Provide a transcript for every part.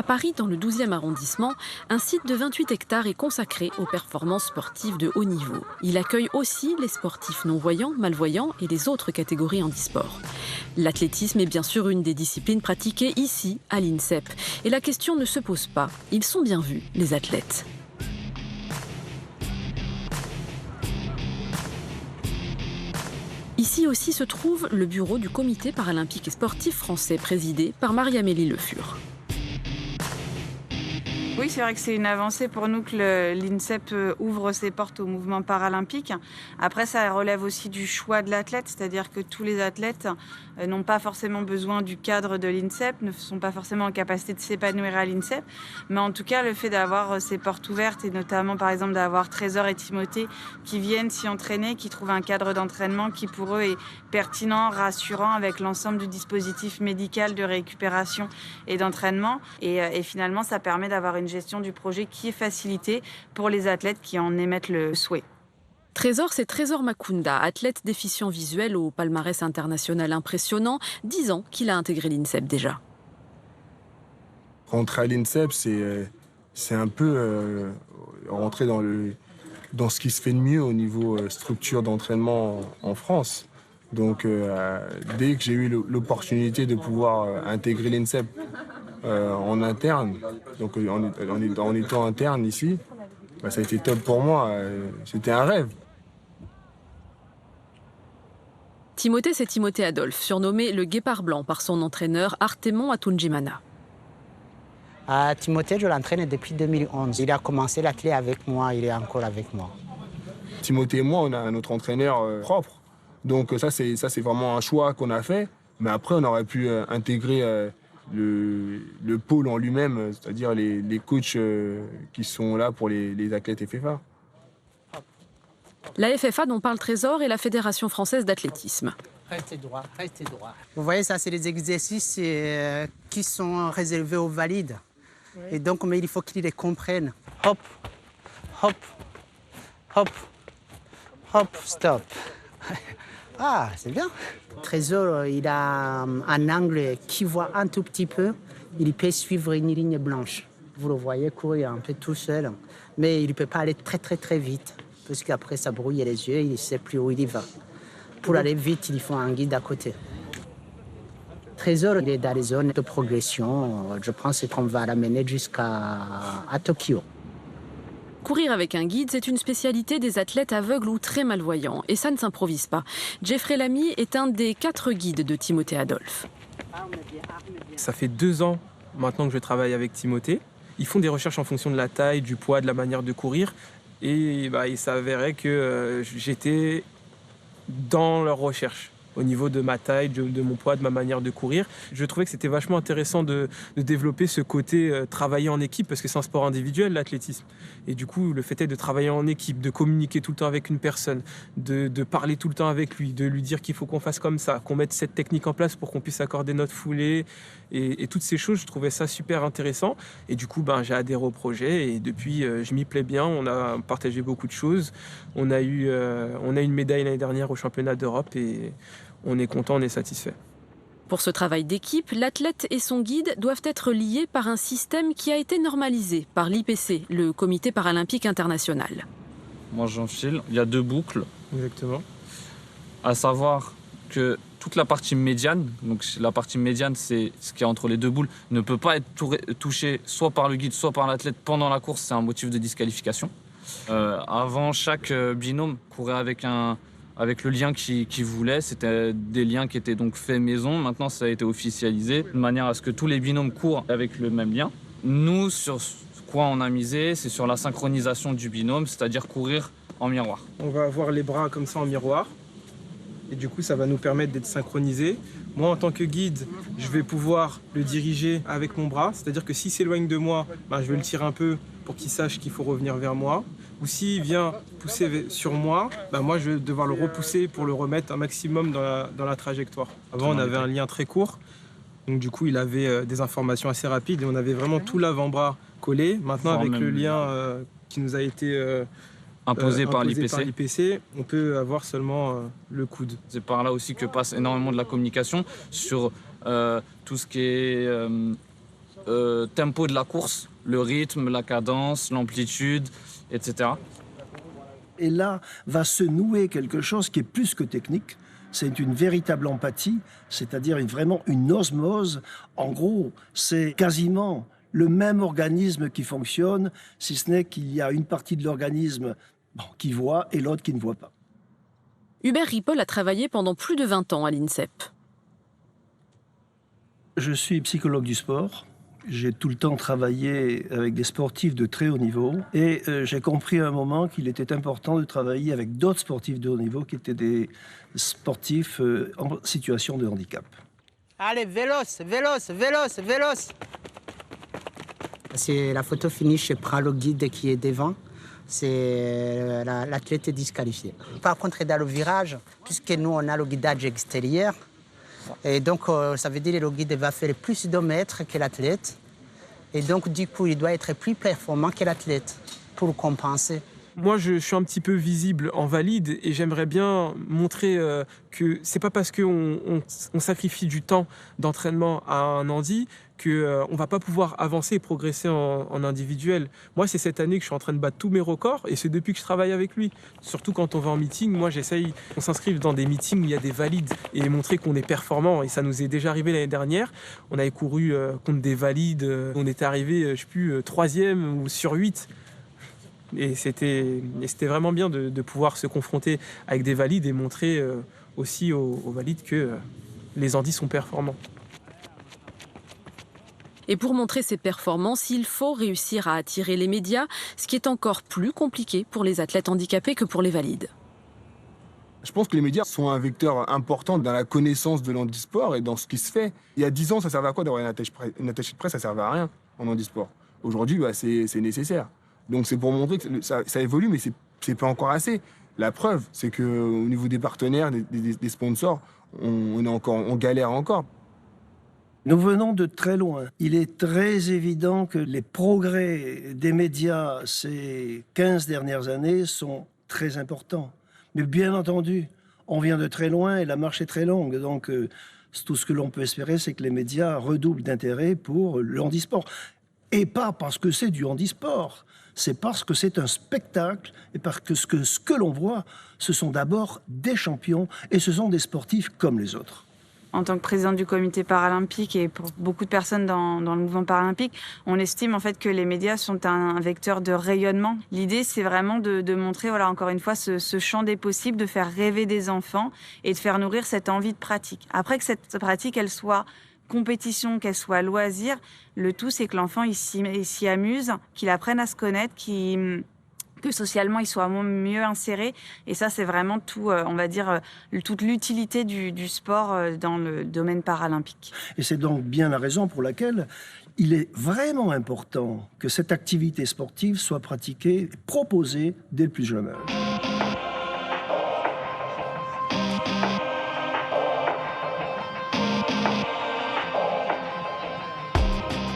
À Paris, dans le 12e arrondissement, un site de 28 hectares est consacré aux performances sportives de haut niveau. Il accueille aussi les sportifs non-voyants, malvoyants et les autres catégories handisport. L'athlétisme est bien sûr une des disciplines pratiquées ici, à l'INSEP. Et la question ne se pose pas. Ils sont bien vus, les athlètes. Ici aussi se trouve le bureau du comité paralympique et sportif français, présidé par Marie-Amélie Le Fur. Oui, c'est vrai que c'est une avancée pour nous que l'INSEP ouvre ses portes au mouvement paralympique. Après, ça relève aussi du choix de l'athlète, c'est-à-dire que tous les athlètes n'ont pas forcément besoin du cadre de l'INSEP, ne sont pas forcément en capacité de s'épanouir à l'INSEP. Mais en tout cas, le fait d'avoir ces portes ouvertes et notamment, par exemple, d'avoir Trésor et Timothée qui viennent s'y entraîner, qui trouvent un cadre d'entraînement qui, pour eux, est pertinent, rassurant avec l'ensemble du dispositif médical de récupération et d'entraînement. Et finalement, ça permet d'avoir une gestion du projet qui est facilitée pour les athlètes qui en émettent le souhait. Trésor, c'est Trésor Makunda, athlète déficient visuel au palmarès international impressionnant. 10 ans qu'il a intégré l'INSEP déjà. Rentrer à l'INSEP, c'est un peu rentrer dans ce qui se fait de mieux au niveau structure d'entraînement en France. Donc dès que j'ai eu l'opportunité de pouvoir intégrer l'INSEP en interne, donc en étant interne ici, ça a été top pour moi. C'était un rêve. Timothée, c'est Timothée Adolphe, surnommé le Guépard Blanc par son entraîneur Artemon Atunjimana. Timothée, je l'entraîne depuis 2011. Il a commencé l'athlète avec moi, il est encore avec moi. Timothée et moi, on a notre entraîneur propre. Donc ça, c'est vraiment un choix qu'on a fait. Mais après, on aurait pu intégrer le pôle en lui-même, c'est-à-dire les coachs qui sont là pour les athlètes FFA. La FFA dont parle Trésor est la Fédération française d'athlétisme. Restez droit, restez droit. Vous voyez, ça, c'est des exercices qui sont réservés aux valides. Oui. Et donc, mais il faut qu'ils les comprennent. Hop, hop, hop, hop, stop. Ah, c'est bien. Trésor, il a un angle qui voit un tout petit peu. Il peut suivre une ligne blanche. Vous le voyez courir un peu tout seul. Mais il ne peut pas aller très, très, très vite. Parce qu'après, ça brouille les yeux, il ne sait plus où il y va. Pour aller vite, il faut un guide à côté. Trésor, il est dans les zones de progression. Je pense qu'on va l'amener jusqu'à Tokyo. Courir avec un guide, c'est une spécialité des athlètes aveugles ou très malvoyants. Et ça ne s'improvise pas. Jeffrey Lamy est un des 4 guides de Timothée Adolphe. Ça fait 2 ans maintenant que je travaille avec Timothée. Ils font des recherches en fonction de la taille, du poids, de la manière de courir. Et il s'avérait que j'étais dans leurs recherches. Au niveau de ma taille, de mon poids, de ma manière de courir. Je trouvais que c'était vachement intéressant de développer ce côté travailler en équipe, parce que c'est un sport individuel, l'athlétisme. Et du coup, le fait est de travailler en équipe, de communiquer tout le temps avec une personne, de parler tout le temps avec lui, de lui dire qu'il faut qu'on fasse comme ça, qu'on mette cette technique en place pour qu'on puisse accorder notre foulée. Et toutes ces choses, je trouvais ça super intéressant. Et du coup, j'ai adhéré au projet et depuis, je m'y plais bien. On a partagé beaucoup de choses. On a eu une médaille l'année dernière au championnat d'Europe et on est content, on est satisfait. Pour ce travail d'équipe, l'athlète et son guide doivent être liés par un système qui a été normalisé par l'IPC, le Comité paralympique international. Moi, j'enfile. Il y a 2 boucles. Exactement. À savoir que toute la partie médiane, donc la partie médiane, c'est ce qui est entre les 2 boules, ne peut pas être touchée soit par le guide, soit par l'athlète pendant la course. C'est un motif de disqualification. Avant, chaque binôme courait avec le lien qu'il voulait. C'était des liens qui étaient donc faits maison. Maintenant, ça a été officialisé de manière à ce que tous les binômes courent avec le même lien. Nous, sur quoi on a misé, c'est sur la synchronisation du binôme, c'est-à-dire courir en miroir. On va avoir les bras comme ça en miroir. Et du coup, ça va nous permettre d'être synchronisés. Moi, en tant que guide, je vais pouvoir le diriger avec mon bras. C'est-à-dire que s'il s'éloigne de moi, je vais le tirer un peu pour qu'il sache qu'il faut revenir vers moi. Ou s'il vient pousser sur moi, moi, je vais devoir le repousser pour le remettre un maximum dans la trajectoire. Avant, on avait un lien très court. Donc, du coup, il avait des informations assez rapides et on avait vraiment tout l'avant-bras collé. Maintenant, avec le lien qui nous a été imposé par l'IPC, on peut avoir seulement le coude. C'est par là aussi que passe énormément de la communication sur tout ce qui est tempo de la course, le rythme, la cadence, l'amplitude, etc. Et là va se nouer quelque chose qui est plus que technique. C'est une véritable empathie, c'est-à-dire vraiment une osmose. En gros, c'est quasiment le même organisme qui fonctionne, si ce n'est qu'il y a une partie de l'organisme qui voit et l'autre qui ne voit pas. Hubert Ripoll a travaillé pendant plus de 20 ans à l'INSEP. Je suis psychologue du sport. J'ai tout le temps travaillé avec des sportifs de très haut niveau et j'ai compris à un moment qu'il était important de travailler avec d'autres sportifs de haut niveau qui étaient des sportifs en situation de handicap. Allez, véloce, véloce, véloce, véloce. C'est la photo finish, je prends le guide qui est devant. C'est l'athlète est disqualifié. Par contre, dans le virage, puisque nous, on a le guidage extérieur, et donc ça veut dire que le guide va faire plus de mètres que l'athlète. Et donc, du coup, il doit être plus performant que l'athlète pour compenser. Moi, je suis un petit peu visible en valide et j'aimerais bien montrer que c'est pas parce qu'on sacrifie du temps d'entraînement à un handi qu'on ne va pas pouvoir avancer et progresser en individuel. Moi, c'est cette année que je suis en train de battre tous mes records et c'est depuis que je travaille avec lui. Surtout quand on va en meeting, moi j'essaye qu'on s'inscrive dans des meetings où il y a des valides et montrer qu'on est performant. Et ça nous est déjà arrivé l'année dernière. On avait couru contre des valides, on était arrivé, je sais plus, 3e ou sur 8. Et c'était vraiment bien de pouvoir se confronter avec des valides et montrer aussi aux valides que les handis sont performants. Et pour montrer ses performances, il faut réussir à attirer les médias, ce qui est encore plus compliqué pour les athlètes handicapés que pour les valides. Je pense que les médias sont un vecteur important dans la connaissance de l'handisport et dans ce qui se fait. Il y a 10 ans, ça servait à quoi d'avoir une attachée de presse? Ça servait à rien en handisport. Aujourd'hui, c'est nécessaire. Donc c'est pour montrer que ça évolue, mais c'est pas encore assez. La preuve, c'est qu'au niveau des partenaires, des sponsors, on galère encore. Nous venons de très loin. Il est très évident que les progrès des médias ces 15 dernières années sont très importants. Mais bien entendu, on vient de très loin et la marche est très longue. Donc tout ce que l'on peut espérer, c'est que les médias redoublent d'intérêt pour le handisport. Et pas parce que c'est du handisport. C'est parce que c'est un spectacle et parce que ce que l'on voit, ce sont d'abord des champions et ce sont des sportifs comme les autres. En tant que présidente du comité paralympique et pour beaucoup de personnes dans le mouvement paralympique, on estime en fait que les médias sont un vecteur de rayonnement. L'idée, c'est vraiment de montrer, voilà, encore une fois, ce champ des possibles, de faire rêver des enfants et de faire nourrir cette envie de pratique. Après que cette pratique, elle soit compétition, qu'elle soit loisir, le tout, c'est que l'enfant il s'y amuse, qu'il apprenne à se connaître, que socialement il soit mieux inséré. Et ça, c'est vraiment tout, on va dire, toute l'utilité du sport dans le domaine paralympique. Et c'est donc bien la raison pour laquelle il est vraiment important que cette activité sportive soit pratiquée, proposée dès le plus jeune âge.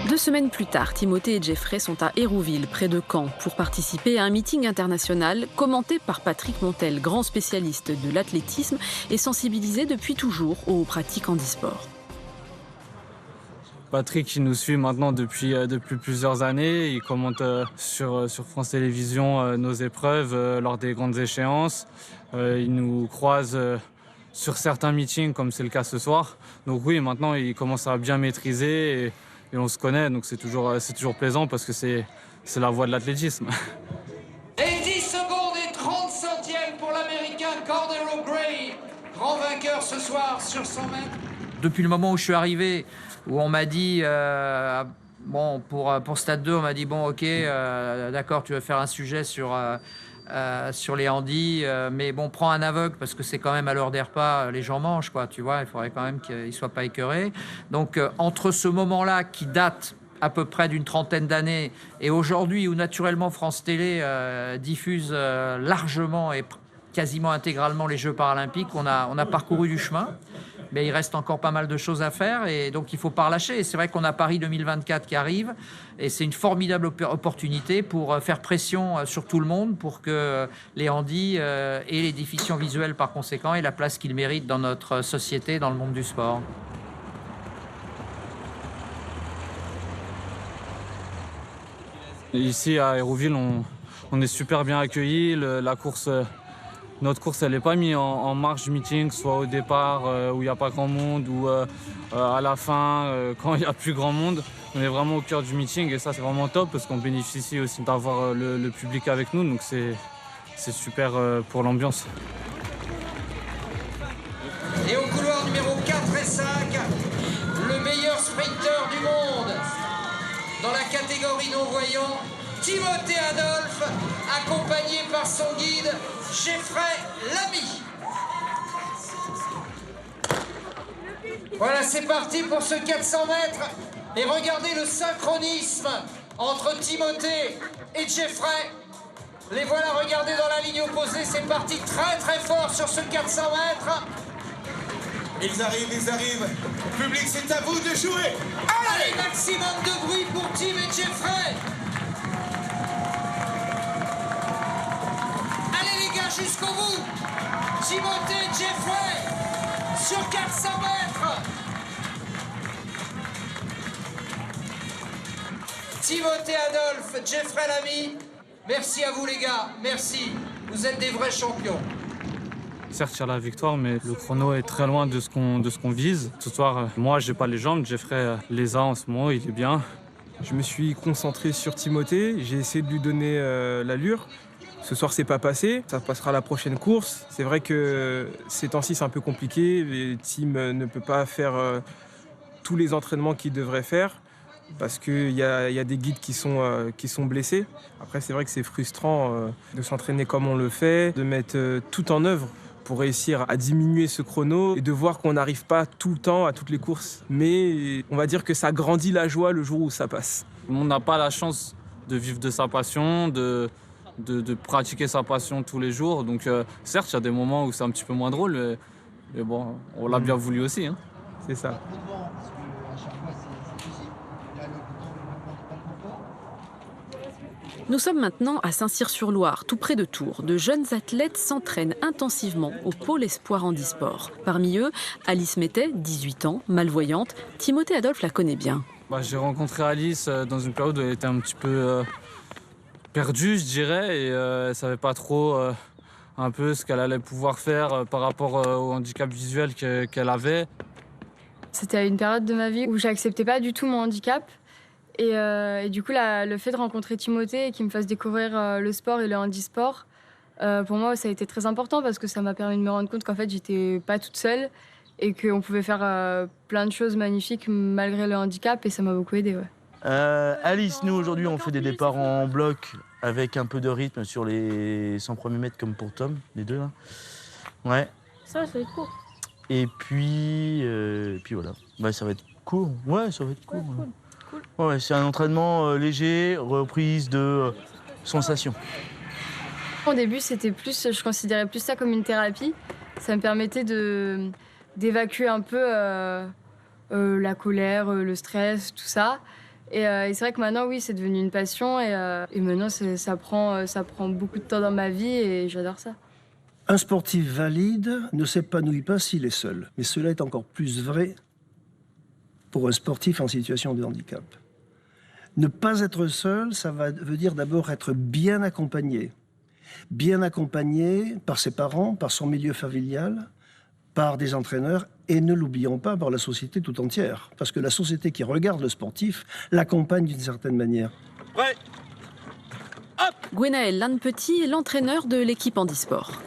2 semaines plus tard, Timothée et Jeffrey sont à Hérouville, près de Caen, pour participer à un meeting international commenté par Patrick Montel, grand spécialiste de l'athlétisme et sensibilisé depuis toujours aux pratiques handisport. Patrick, il nous suit maintenant depuis plusieurs années. Il commente sur France Télévisions nos épreuves lors des grandes échéances. Il nous croise sur certains meetings, comme c'est le cas ce soir. Donc oui, maintenant, il commence à bien maîtriser et on se connaît. Donc c'est toujours plaisant parce que c'est la voie de l'athlétisme. Et 10 secondes et 30 centièmes pour l'Américain Cordero Gray, grand vainqueur ce soir sur 100 mètres. Depuis le moment où je suis arrivé, où on m'a dit, pour Stade 2, on m'a dit, bon, ok, d'accord, tu vas faire un sujet sur les handis, mais bon, prends un aveugle parce que c'est quand même à l'heure des repas, les gens mangent, quoi, tu vois, il faudrait quand même qu'ils ne soient pas écœurés. Donc, entre ce moment-là qui date à peu près d'une trentaine d'années et aujourd'hui où naturellement France Télé diffuse largement et quasiment intégralement les Jeux paralympiques, on a parcouru du chemin. Mais il reste encore pas mal de choses à faire et donc il ne faut pas relâcher. Et c'est vrai qu'on a Paris 2024 qui arrive et c'est une formidable opportunité pour faire pression sur tout le monde pour que les handis et les déficients visuels par conséquent aient la place qu'ils méritent dans notre société, dans le monde du sport. Ici à Hérouville, on est super bien accueillis. Notre course, elle n'est pas mise en marge du meeting, soit au départ où il n'y a pas grand monde ou à la fin quand il y a plus grand monde. On est vraiment au cœur du meeting et ça c'est vraiment top parce qu'on bénéficie aussi d'avoir le public avec nous, donc c'est super pour l'ambiance. Et au couloir numéro 4 et 5, le meilleur sprinter du monde dans la catégorie non-voyant, Timothée Adolphe, accompagné par son guide Geoffrey Lamy. Voilà, c'est parti pour ce 400 mètres. Et regardez le synchronisme entre Timothée et Geoffrey. Les voilà, regardez dans la ligne opposée, c'est parti très très fort sur ce 400 mètres. Ils arrivent. Public, c'est à vous de jouer. Allez, maximum de bruit pour Tim et Geoffrey. Allez les gars, jusqu'au bout. Timothée et Geoffrey sur 400 mètres. Timothée Adolphe, Geoffrey Lamy, merci à vous les gars, merci. Vous êtes des vrais champions. Certes, il y a la victoire, mais le chrono est très loin de ce qu'on vise. Ce soir, moi, j'ai pas les jambes. Geoffrey les a en ce moment, il est bien. Je me suis concentré sur Timothée, j'ai essayé de lui donner l'allure. Ce soir, c'est pas passé, ça passera à la prochaine course. C'est vrai que ces temps-ci, c'est un peu compliqué. Tim ne peut pas faire tous les entraînements qu'il devrait faire parce qu'il y a des guides qui sont blessés. Après, c'est vrai que c'est frustrant de s'entraîner comme on le fait, de mettre tout en œuvre pour réussir à diminuer ce chrono et de voir qu'on n'arrive pas tout le temps à toutes les courses. Mais on va dire que ça grandit la joie le jour où ça passe. On n'a pas la chance de vivre de sa passion, de pratiquer sa passion tous les jours. Donc certes, il y a des moments où c'est un petit peu moins drôle, mais bon, on l'a bien voulu aussi. Hein. C'est ça. Nous sommes maintenant à Saint-Cyr-sur-Loire, tout près de Tours. De jeunes athlètes s'entraînent intensivement au pôle espoir handisport. Parmi eux, Alice Mettet, 18 ans, malvoyante. Timothée Adolphe la connaît bien. J'ai rencontré Alice dans une période où elle était un petit peu perdue, je dirais, et elle ne savait pas trop un peu ce qu'elle allait pouvoir faire par rapport au handicap visuel qu'elle avait. C'était une période de ma vie où j'acceptais pas du tout mon handicap. Et du coup, le fait de rencontrer Timothée et qu'il me fasse découvrir le sport et le handisport, pour moi, ça a été très important parce que ça m'a permis de me rendre compte qu'en fait, j'étais pas toute seule et qu'on pouvait faire plein de choses magnifiques malgré le handicap et ça m'a beaucoup aidée. Ouais. Alice, nous, aujourd'hui, on fait des départs en bloc avec un peu de rythme sur les 100 premiers mètres comme pour Tom, les deux là. Ouais. Ça va être court. Et puis voilà. Ça va être court. Ouais, ça va être court. Ouais, cool. Ouais, c'est un entraînement léger, reprise de sensations. Au début, je considérais plus ça comme une thérapie. Ça me permettait d'évacuer un peu la colère, le stress, tout ça. Et c'est vrai que maintenant, oui, c'est devenu une passion. Et maintenant, ça prend beaucoup de temps dans ma vie et j'adore ça. Un sportif valide ne s'épanouit pas s'il est seul. Mais cela est encore plus vrai pour un sportif en situation de handicap. Ne pas être seul, ça veut dire d'abord être bien accompagné. Bien accompagné par ses parents, par son milieu familial, par des entraîneurs et ne l'oublions pas par la société tout entière. Parce que la société qui regarde le sportif l'accompagne d'une certaine manière. Ouais. Gwenaël Lannepetit est l'entraîneur de l'équipe handisport.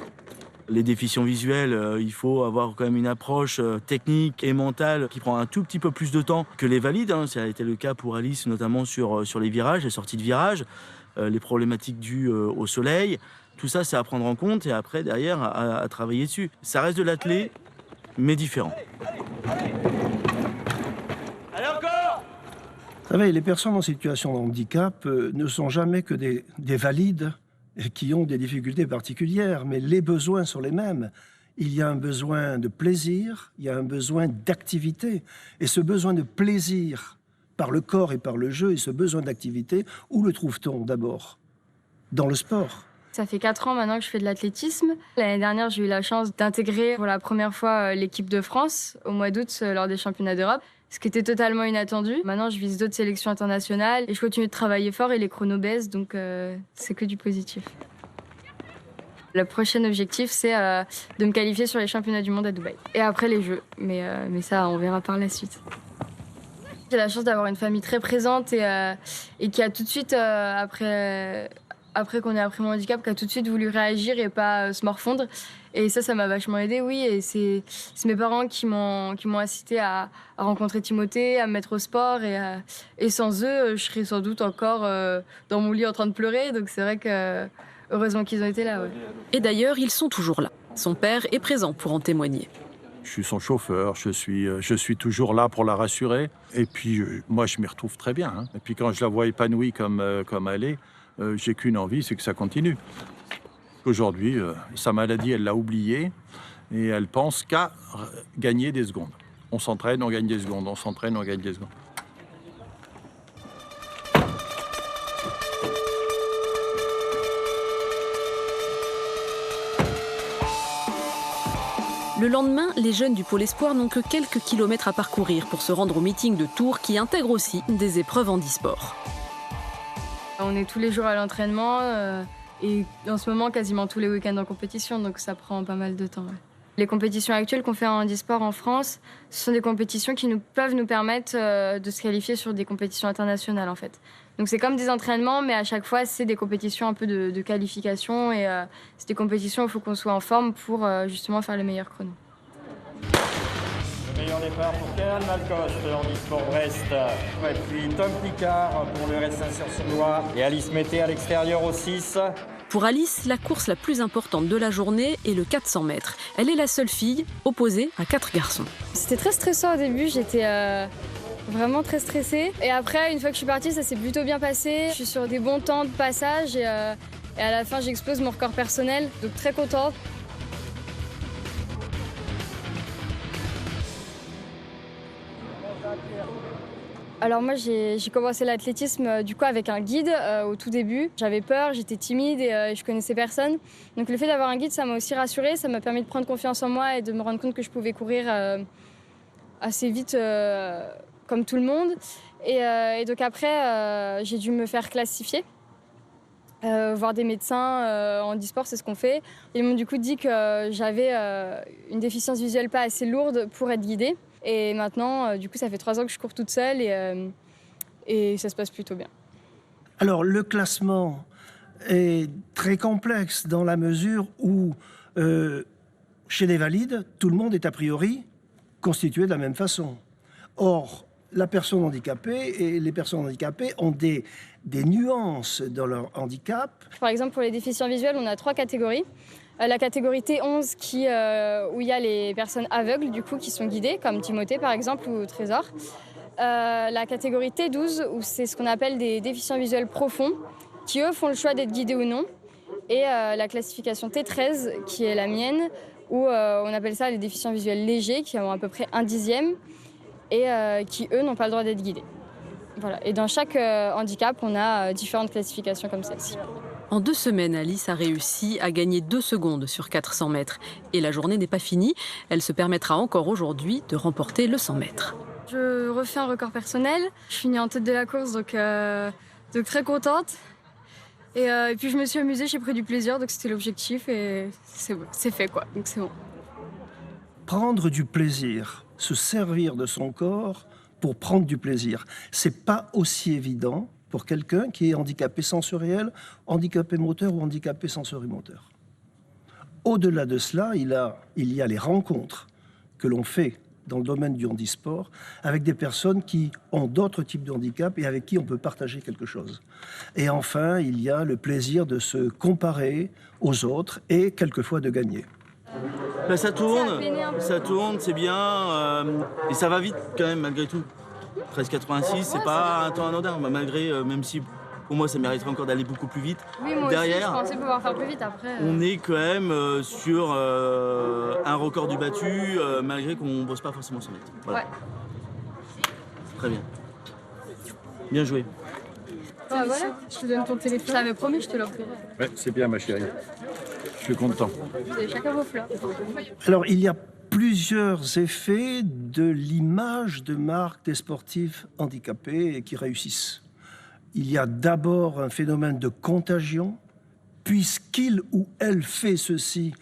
Les déficients visuels, il faut avoir quand même une approche technique et mentale qui prend un tout petit peu plus de temps que les valides. Ça a été le cas pour Alice, notamment sur les virages, les sorties de virages, les problématiques dues au soleil. Tout ça, c'est à prendre en compte et après, derrière, à travailler dessus. Ça reste de l'athlé, mais différent. Allez encore. Vous savez, les personnes en situation de handicap ne sont jamais que des valides qui ont des difficultés particulières, mais les besoins sont les mêmes. Il y a un besoin de plaisir, il y a un besoin d'activité. Et ce besoin de plaisir par le corps et par le jeu, et ce besoin d'activité, où le trouve-t-on d'abord? Dans le sport. Ça fait 4 ans maintenant que je fais de l'athlétisme. L'année dernière, j'ai eu la chance d'intégrer pour la première fois l'équipe de France au mois d'août lors des championnats d'Europe. ce qui était totalement inattendu. Maintenant, je vise d'autres sélections internationales et je continue de travailler fort et les chronos baissent, donc c'est que du positif. Le prochain objectif, c'est de me qualifier sur les championnats du monde à Dubaï. Et après les Jeux, mais ça, on verra par la suite. J'ai la chance d'avoir une famille très présente et qui a tout de suite, après qu'on ait appris mon handicap, qui a tout de suite voulu réagir et pas se morfondre. Et ça m'a vachement aidée, oui. Et c'est mes parents qui m'ont incité à rencontrer Timothée, à me mettre au sport. Et sans eux, je serais sans doute encore dans mon lit en train de pleurer. Donc c'est vrai que heureusement qu'ils ont été là. Ouais. Et d'ailleurs, ils sont toujours là. Son père est présent pour en témoigner. Je suis son chauffeur, je suis toujours là pour la rassurer. Et puis, moi, je m'y retrouve très bien. Hein. Et puis, quand je la vois épanouie comme elle est, j'ai qu'une envie, c'est que ça continue. Aujourd'hui, sa maladie, elle l'a oubliée et elle pense qu'à gagner des secondes. On s'entraîne, on gagne des secondes. On s'entraîne, on gagne des secondes. Le lendemain, les jeunes du Pôle Espoir n'ont que quelques kilomètres à parcourir pour se rendre au meeting de Tours qui intègre aussi des épreuves handisport. On est tous les jours à l'entraînement et en ce moment quasiment tous les week-ends en compétition, donc ça prend pas mal de temps. Ouais. Les compétitions actuelles qu'on fait en handisport en France, ce sont des compétitions qui peuvent nous permettre de se qualifier sur des compétitions internationales en fait. Donc c'est comme des entraînements, mais à chaque fois c'est des compétitions un peu de qualification et c'est des compétitions où il faut qu'on soit en forme pour justement faire les meilleurs chronos. Le meilleur départ pour Kéran Malkost en e-sport Brest. Et puis Tom Picard pour le reste Saint-Cyr-sur-Loire et Alice Mété à l'extérieur au 6. Pour Alice, la course la plus importante de la journée est le 400 mètres. Elle est la seule fille opposée à 4 garçons. C'était très stressant au début, j'étais vraiment très stressée. Et après, une fois que je suis partie, ça s'est plutôt bien passé. Je suis sur des bons temps de passage et à la fin, j'explose mon record personnel. Donc très contente. Alors moi, j'ai commencé l'athlétisme du coup avec un guide au tout début. J'avais peur, j'étais timide et je connaissais personne. Donc le fait d'avoir un guide, ça m'a aussi rassurée. Ça m'a permis de prendre confiance en moi et de me rendre compte que je pouvais courir assez vite comme tout le monde. Et donc après, j'ai dû me faire classifier. Voir des médecins en handisport, c'est ce qu'on fait. Ils m'ont du coup dit que j'avais une déficience visuelle pas assez lourde pour être guidée. Et maintenant, du coup, ça fait 3 ans que je cours toute seule et ça se passe plutôt bien. Alors, le classement est très complexe dans la mesure où, chez les valides, tout le monde est a priori constitué de la même façon. Or, la personne handicapée et les personnes handicapées ont des nuances dans leur handicap. Par exemple, pour les déficients visuels, on a 3 catégories. La catégorie T11 où il y a les personnes aveugles du coup qui sont guidées, comme Timothée par exemple ou Trésor. La catégorie T12 où c'est ce qu'on appelle des déficients visuels profonds qui eux font le choix d'être guidés ou non. Et la classification T13 qui est la mienne où on appelle ça les déficients visuels légers qui ont à peu près 1/10 et qui eux n'ont pas le droit d'être guidés. Voilà. Et dans chaque handicap on a différentes classifications comme celle-ci. En 2 semaines, Alice a réussi à gagner 2 secondes sur 400 mètres. Et la journée n'est pas finie. Elle se permettra encore aujourd'hui de remporter le 100 mètres. Je refais un record personnel. Je finis en tête de la course, donc très contente. Et puis je me suis amusée, j'ai pris du plaisir, donc c'était l'objectif et c'est fait quoi. Donc c'est bon. Prendre du plaisir, se servir de son corps pour prendre du plaisir, c'est pas aussi évident pour quelqu'un qui est handicapé sensoriel, handicapé moteur ou handicapé sensorimoteur. Au-delà de cela, il y a les rencontres que l'on fait dans le domaine du handisport avec des personnes qui ont d'autres types de handicap et avec qui on peut partager quelque chose. Et enfin, il y a le plaisir de se comparer aux autres et quelquefois de gagner. Ben, ça tourne, c'est bien, et ça va vite quand même malgré tout. 13,86, c'est pas un temps anodin, malgré, même si pour moi ça mériterait encore d'aller beaucoup plus vite. Oui, moi derrière, aussi, je pensais pouvoir faire plus vite après. On est quand même sur un record du battu, malgré qu'on ne bosse pas forcément sur mètres. Voilà. Ouais. Très bien. Bien joué. Ah, voilà, je te donne ton téléphone. Je t'avais promis, je te l'offrirai. Ouais, c'est bien ma chérie. Je suis content. Vous avez chacun vos fleurs. Alors, il y a plusieurs effets de l'image de marque des sportifs handicapés qui réussissent. Il y a d'abord un phénomène de contagion. Puisqu'il ou elle fait ceci,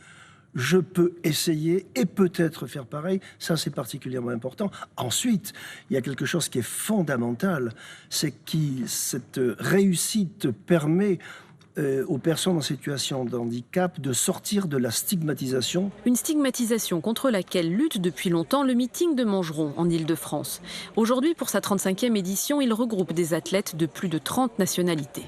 je peux essayer et peut-être faire pareil. Ça, c'est particulièrement important. Ensuite, il y a quelque chose qui est fondamental, c'est que cette réussite permet aux personnes en situation de handicap de sortir de la stigmatisation. Une stigmatisation contre laquelle lutte depuis longtemps le meeting de Montgeron en Île-de-France. Aujourd'hui, pour sa 35e édition, il regroupe des athlètes de plus de 30 nationalités.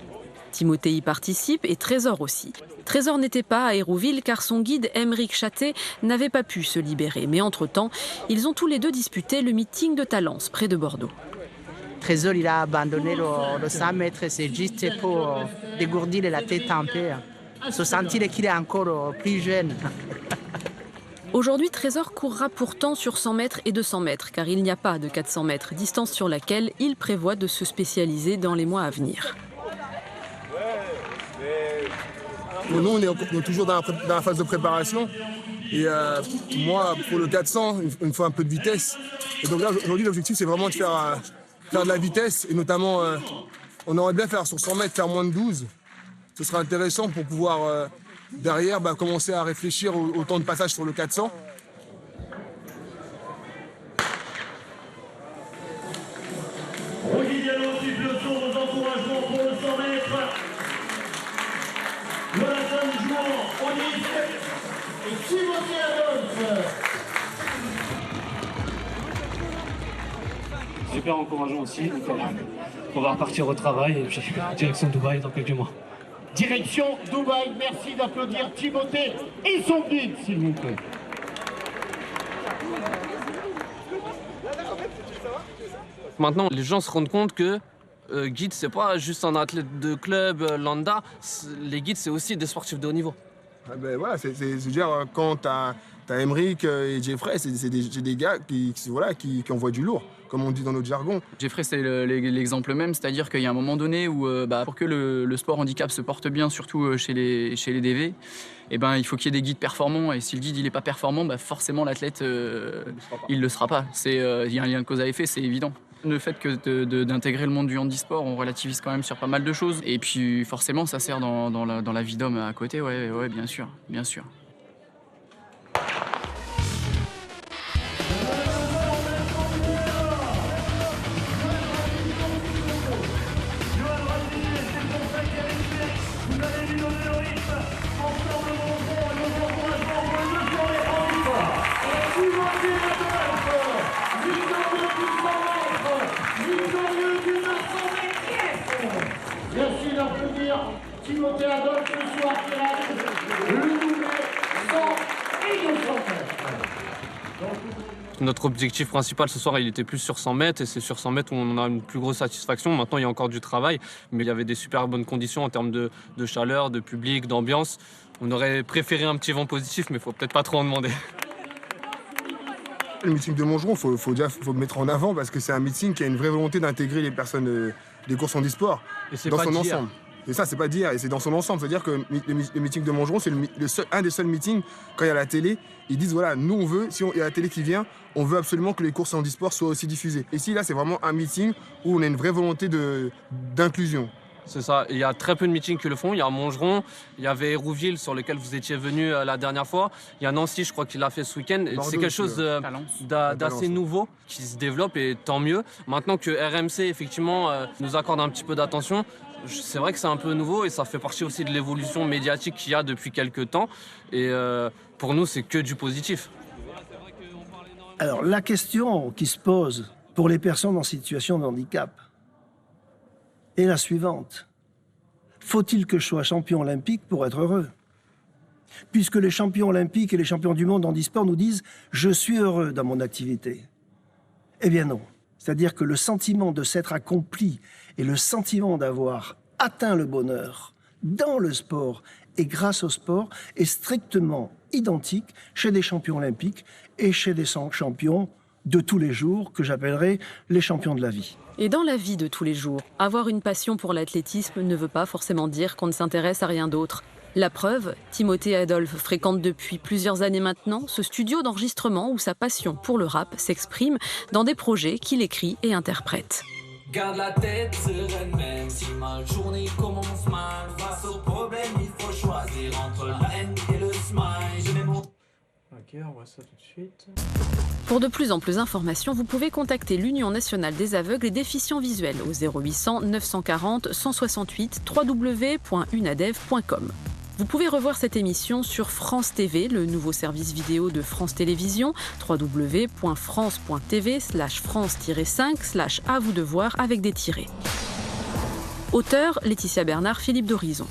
Timothée y participe et Trésor aussi. Trésor n'était pas à Hérouville car son guide Aymeric Chaté n'avait pas pu se libérer. Mais entre-temps, ils ont tous les deux disputé le meeting de Talence, près de Bordeaux. Trésor, il a abandonné le 100 mètres, c'est juste pour dégourdir la tête un peu, se sentir qu'il est encore plus jeune. Aujourd'hui, Trésor courra pourtant sur 100 mètres et 200 mètres, car il n'y a pas de 400 mètres, distance sur laquelle il prévoit de se spécialiser dans les mois à venir. Pour nous, on est toujours dans la phase de préparation. Et moi, pour le 400, il me faut un peu de vitesse. Et donc là, aujourd'hui, l'objectif, c'est vraiment de faire de la vitesse. Et notamment, on aurait bien faire sur 100 mètres, faire moins de 12. Ce serait intéressant pour pouvoir, derrière, commencer à réfléchir au temps de passage sur le 400. Super encourageant aussi. Donc, on va repartir au travail et puis direction Dubaï dans quelques mois. Direction Dubaï, merci d'applaudir Timothée et son guide, s'il vous plaît. Maintenant, les gens se rendent compte que guide, c'est pas juste un athlète de club lambda. Les guides, c'est aussi des sportifs de haut niveau. Voilà, c'est-à-dire quand t'as Aymeric et Jeffrey, c'est des gars qui envoient du lourd, comme on dit dans notre jargon. Jeffrey, c'est l'exemple même, c'est-à-dire qu'il y a un moment donné où pour que le sport handicap se porte bien, surtout chez les DV, il faut qu'il y ait des guides performants. Et si le guide n'est pas performant, forcément l'athlète, il ne le sera pas. Il y a un lien de cause à effet, c'est évident. Le fait d'intégrer le monde du handisport, on relativise quand même sur pas mal de choses. Et puis forcément, ça sert dans la vie d'homme à côté, ouais, bien sûr, bien sûr. Merci d'applaudir Timothée Adolphe ce soir qui arrive le doublé 100 et 200 mètres. Notre objectif principal ce soir, il était plus sur 100 mètres et c'est sur 100 mètres où on a une plus grosse satisfaction. Maintenant, il y a encore du travail, mais il y avait des super bonnes conditions en termes de chaleur, de public, d'ambiance. On aurait préféré un petit vent positif, mais il ne faut peut-être pas trop en demander. Le meeting de Montgeron, faut le mettre en avant parce que c'est un meeting qui a une vraie volonté d'intégrer les personnes des courses handisport dans son ensemble. Et ça, c'est pas dire, et c'est dans son ensemble. C'est-à-dire que le meeting de Montgeron, c'est un des seuls meetings, quand il y a la télé, ils disent voilà, nous on veut, si il y a la télé qui vient, on veut absolument que les courses handisport soient aussi diffusées. Et ici, là, c'est vraiment un meeting où on a une vraie volonté d'inclusion. C'est ça, il y a très peu de meetings qui le font. Il y a Montgeron, il y avait Hérouville sur lequel vous étiez venu la dernière fois. Il y a Nancy, je crois qu'il l'a fait ce week-end. C'est quelque chose d'assez nouveau qui se développe et tant mieux. Maintenant que RMC, effectivement, nous accorde un petit peu d'attention, c'est vrai que c'est un peu nouveau et ça fait partie aussi de l'évolution médiatique qu'il y a depuis quelques temps. Et pour nous, c'est que du positif. Alors, la question qui se pose pour les personnes en situation de handicap est la suivante. Faut-il que je sois champion olympique pour être heureux? Puisque les champions olympiques et les champions du monde en handisport nous disent « je suis heureux dans mon activité ». Eh bien non. C'est-à-dire que le sentiment de s'être accompli et le sentiment d'avoir atteint le bonheur dans le sport et grâce au sport est strictement identique chez des champions olympiques et chez des champions de tous les jours que j'appellerais les champions de la vie. Et dans la vie de tous les jours, avoir une passion pour l'athlétisme ne veut pas forcément dire qu'on ne s'intéresse à rien d'autre. La preuve, Timothée Adolphe fréquente depuis plusieurs années maintenant ce studio d'enregistrement où sa passion pour le rap s'exprime dans des projets qu'il écrit et interprète. Garde la tête sereine même si ma journée commence mal. Face au problème, il faut choisir entre la haine et le smile. Je mets mon... Ok, on voit ça tout de suite. Pour de plus amples informations, vous pouvez contacter l'Union nationale des aveugles et déficients visuels au 0800 940 168 www.unadev.com. Vous pouvez revoir cette émission sur France TV, le nouveau service vidéo de France Télévisions, www.france.tv/france-5/à vous de voir avec des tirets. Auteur, Laetitia Bernard, Philippe d'Horizon.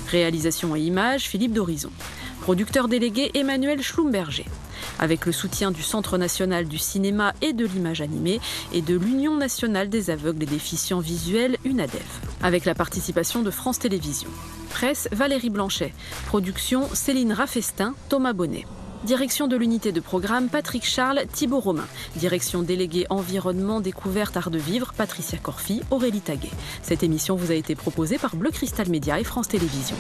Réalisation et images, Philippe d'Horizon. Producteur délégué, Emmanuel Schlumberger. Avec le soutien du Centre national du cinéma et de l'image animée et de l'Union nationale des aveugles et déficients visuels, UNADEV. Avec la participation de France Télévisions. Presse, Valérie Blanchet. Production, Céline Raffestin, Thomas Bonnet. Direction de l'unité de programme, Patrick Charles, Thibaut Romain. Direction déléguée environnement, découverte, art de vivre, Patricia Corfi, Aurélie Taguet. Cette émission vous a été proposée par Bleu Cristal Média et France Télévisions.